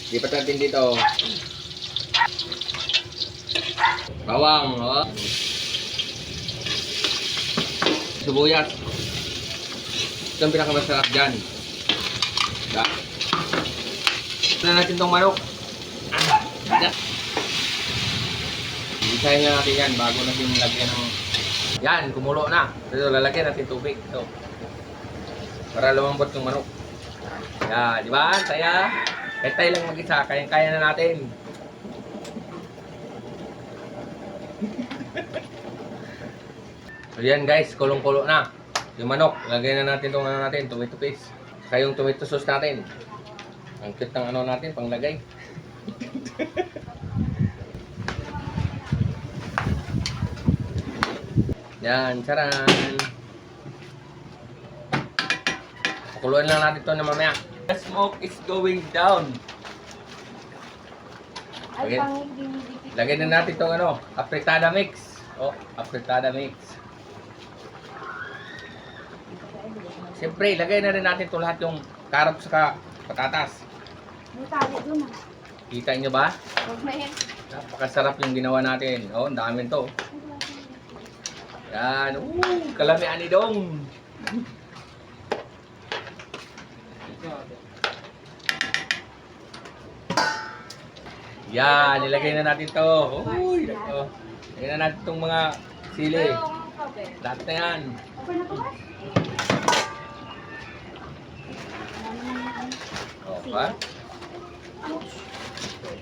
Lipat natin dito. Bawang, oh. Sibuyas. Ito ang pinakamasarap dyan. Diba? Ito na natin itong manok. Isahin na natin yan bago natin lagyan ng... Yan, kumulo na. Ito, lalagyan natin tubig. Ito. Para lumambot yung manok. Yan, di ba? Saya. Kahit tayo lang mag-isa, kaya na natin. So yan guys, kulong-kulo na. Yung manok, lagyan na natin itong ano natin, tomato paste. Saka yung tomato sauce natin. Ang cute ng ano natin, panglagay. Yan, charan. Pakuluan lang natin ito na mamaya. The smoke is going down. Lagyan na natin itong ano, afritada mix. Oh, afritada mix. Siyempre, lagay na rin natin ito lahat yung carrots sa patatas. May tali doon ah. Kita nyo ba? Huwag na yan. Napakasarap yung ginawa natin. Oh, ang dami to. Yan. Kalamian ni Dong. Yan, nilagay na natin to. Uy, ito. Lagay na natin itong mga sili. Lahat na yan. Okay na to ba? O, pa?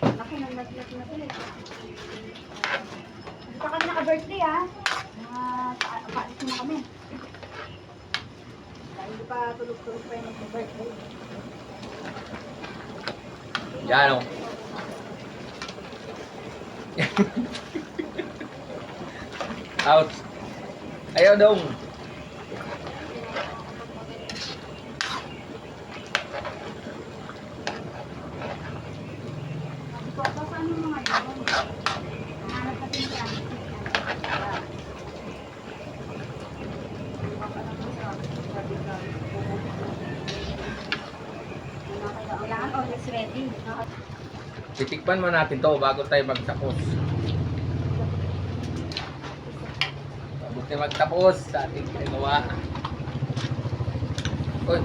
Ako nang naglat na tuloy. Hindi pa kami naka-birthday ah. Paalis na kami. Dahil hindi pa tulog-tulog pa yung birthday. Yan o. Out. Ayaw Dong. Saan yung mga yun? Hanap natin yung plastic. Kailangan always ready. Titikpan mo natin to bago tayo magtapos. Bago tayo magtapos sa ating ginagawa. Uy.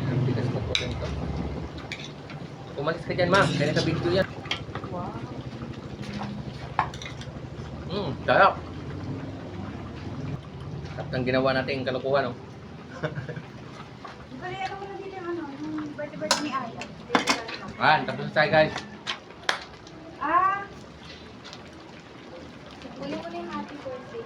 Ang tigas ko po rin to. Umalis ka dyan, ma'am. Kaya naka-video yan. Wow. Sarap. Sarap ng ginawa natin yung kalukuhan, no? Bali, ano mo na dito yung ano, yung birthday ni Aya. Ayan, tapos na tayo, guys. Ah! Kunin ko na yung happy birthday.